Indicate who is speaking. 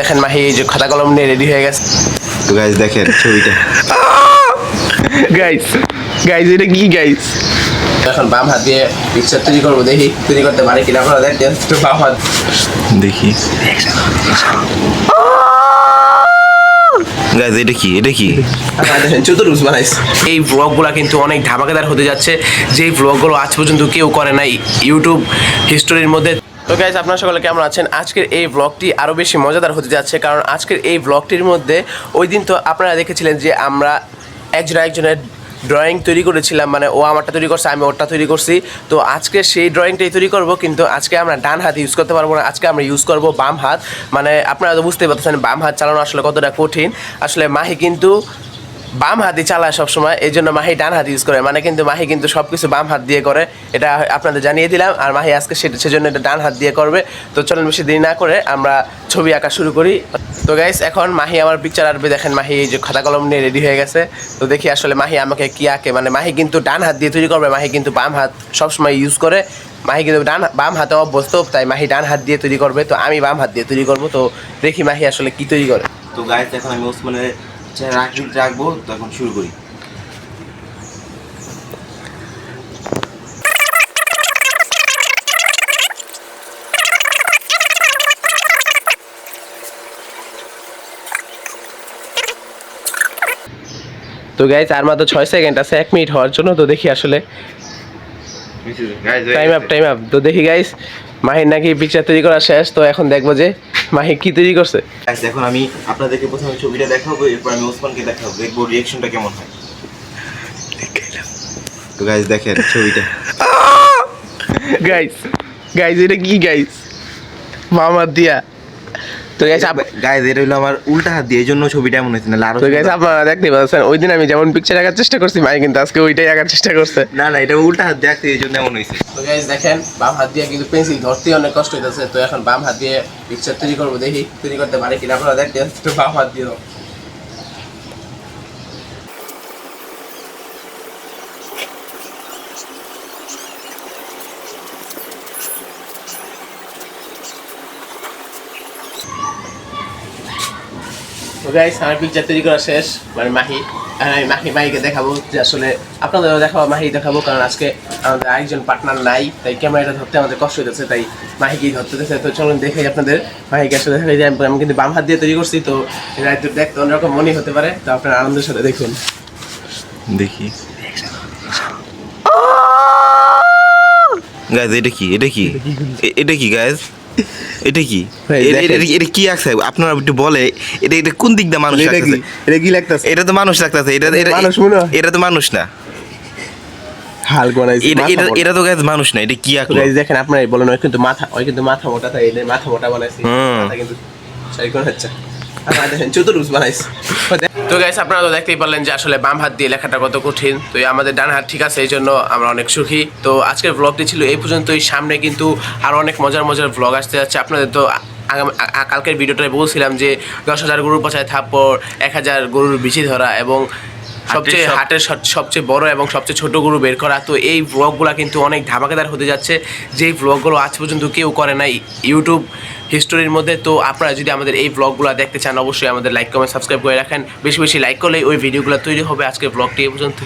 Speaker 1: দেখেন মাহি এই যে খাতা কলম নিয়ে রেডি হয়ে গেছে।
Speaker 2: তো গাইস দেখেন ছবিটা।
Speaker 1: গাইস গাইস এটা কি গাইস? এখন বাম হাত দিয়ে পিকচার তৈরি করবো, দেখি তৈরি করতে পারে কিনা। আপনারা দেখেন একটু বাম হাত
Speaker 2: দেখি গাইস এটা কি
Speaker 1: দেখেন চতুর্ভুজ বানাইছে। এই ব্লগগুলো কিন্তু অনেক ধামাকাদার হতে যাচ্ছে, যেই ব্লগগুলো আজ পর্যন্ত কেউ করে নাই ইউটিউব হিস্টোরির মধ্যে। তো গাইস আপনারা সকলে কেমন আছেন? আজকের এই ব্লগটি আরও বেশি মজাদার হতে যাচ্ছে, কারণ আজকের এই ব্লগটির মধ্যে ওই দিন তো আপনারা দেখেছিলেন যে আমরা একজনের ড্রয়িং তৈরি করেছিলাম, মানে ও আমারটা তৈরি করছে, আমি ওরটা তৈরি করছি। তো আজকে সেই ড্রয়িংটাই তৈরি করব, কিন্তু আজকে আমরা ডান হাত ইউজ করতে পারবো না, আজকে আমরা ইউজ করব বাম হাত। মানে আপনারা তো বুঝতেই পারতেছেন বাম হাত চালানো আসলে কতটা কঠিন। আসলে মাহি কিন্তু বাম হাতি চালায় সবসময়, এই জন্য মাহি ডান হাত ইউজ করে, মানে কিন্তু মাহি কিন্তু সব কিছু বাম হাত দিয়ে করে, এটা আপনাদের জানিয়ে দিলাম। আর মাহি আজকে সেজন্য এটা ডান হাত দিয়ে করবে। তো চলেন বেশি দেরি না করে আমরা ছবি আঁকা শুরু করি। তো গাইস এখন মাহি আমার পিকচার আঁকবে। দেখেন মাহি এই যে খাতা কলম নিয়ে রেডি হয়ে গেছে। তো দেখি আসলে মাহি আমাকে কি আঁকে। মানে মাহি কিন্তু ডান হাত দিয়ে তৈরি করবে, মাহি কিন্তু বাম হাত সবসময় ইউজ করে। মাহি কিন্তু বাম হাতে অভ্যস্ত, তাই মাহি ডান হাত দিয়ে তৈরি করবে, তো আমি বাম হাত দিয়ে তৈরি করবো। তো দেখি মাহি আসলে কি তৈরি করে।
Speaker 2: তো গাইস এখন আমি ওসমানের রাখবো, তখন শুরু করি।
Speaker 1: তো গাইস আর মাত্র 6 সেকেন্ড আছে 1 মিনিট হওয়ার জন্য। তো দেখি আসলে টাইম আপ। তো দেখি গাইস মাহির নাকি পিকচার তৈরি করা শেষ। তো এখন দেখবো যে মাহি কি তৈরি করছে।
Speaker 2: গাইস এখন আমি আপনাদেরকে প্রথমে ছবিটা দেখাবো, এরপর আমি ওসমানকে দেখাবো, দেখবো রিঅ্যাকশনটা কেমন হয়। তো গাইস দেখেন ছবিটা।
Speaker 1: গাইস এটা কি গাইস? বাম হাত দিয়া। তো
Speaker 2: গাইস এটা হলো আমার উল্টা হাত দিয়ে, এই জন্য ছবিটা এমন হয়েছে। না আরো
Speaker 1: তো গাইস আপনারা দেখতে পাচ্ছেন ওই দিন আমি যেমন পিকচার আঁকার চেষ্টা করছি, মাহি কিন্তু আজকে ওইটাই আঁকার চেষ্টা করছে।
Speaker 2: না এটা উল্টা হাত দিয়ে আঁকতে, এই জন্য এমন হয়েছে।
Speaker 1: তো গাইস দেখেন বাম হাত দিয়ে কিন্তু পেন্সিল ধরতে অনেক কষ্ট হইতেছে। তো এখন বাম হাত দিয়ে পিকচার তৈরি করবো, দেখি তৈরি করতে পারে কিনা। আপনারা দেখেন একটু বাম হাত দিয়ে। তো গাইস আমার পিকচার তৈরি করা শেষ, মানে মাহি। আর আমি মাহিকে দেখাবো যে আসলে আপনাদেরও দেখাবো, মাহি দেখাবো, কারণ আজকে আমাদের আরেকজন পার্টনার নাই, তাই ক্যামেরাটা ধরতে আমাদের কষ্ট হতেছে, তাই মাহিকেই ধরতে দিতেছে। তো চলুন দেখে আপনাদের মাহিকে আসলে দেখা যায় আমি কিন্তু বাম হাত দিয়ে তৈরি করছি। তো এটা দেখতে অন্যরকম মনে হতে পারে, তো আপনারা আনন্দের সাথে দেখুন।
Speaker 2: দেখি গাইস এটা কি গাইস? এটা কি এটা কি আছে? আপনারা একটু বলে এটা কোন দিক দিয়ে মানুষ লাগতেছে?
Speaker 1: এটা কি লাগতেছে?
Speaker 2: এটা তো মানুষ লাগতেছে। এটা তো মানুষ না।
Speaker 1: হাল বানাইছে
Speaker 2: এটা তো গাইস মানুষ না। এটা কি আঁকলো?
Speaker 1: গাইস দেখেন আপনারাই বলেন, ওই কিন্তু মাথা মোটা, তাই এই মাথা মোটা বানাইছে, মাথা কিন্তু সেই কোন হচ্ছে। আর দেখেন চতুর্ভুজ বানাইছে। তো গাইস আপনারা তো দেখতেই পারলেন যে আসলে বাম হাত দিয়ে লেখাটা কত কঠিন। তো আমাদের ডান হাত ঠিক আছে, এই জন্য আমরা অনেক সুখী। তো আজকের ব্লগটি ছিল এই পর্যন্তই। সামনে কিন্তু আরও অনেক মজার ব্লগ আসতে যাচ্ছে। আপনাদের তো কালকের ভিডিওটায় বলছিলাম যে 10,000 গরুর পাছায় থাপ্পড়, 1,000 গরুর বিচি ধরা এবং হাটের সবচেয়ে বড় এবং সবচেয়ে ছোট গরু বের করা। তো এই ব্লগগুলো কিন্তু অনেক ধামাকাদার হতে যাচ্ছে, যেই ব্লগগুলো আজ পর্যন্ত কেউ করে নাই ইউটিউব হিস্টোরির মধ্যে। তো আপনারা যদি আমাদের এই ব্লগগুলো দেখতে চান, অবশ্যই আমাদের লাইক কমেন্ট সাবস্ক্রাইব করে রাখেন। বেশি লাইক করলেই ওই ভিডিওগুলো তৈরি হবে। আজকের ব্লগটি এই পর্যন্ত।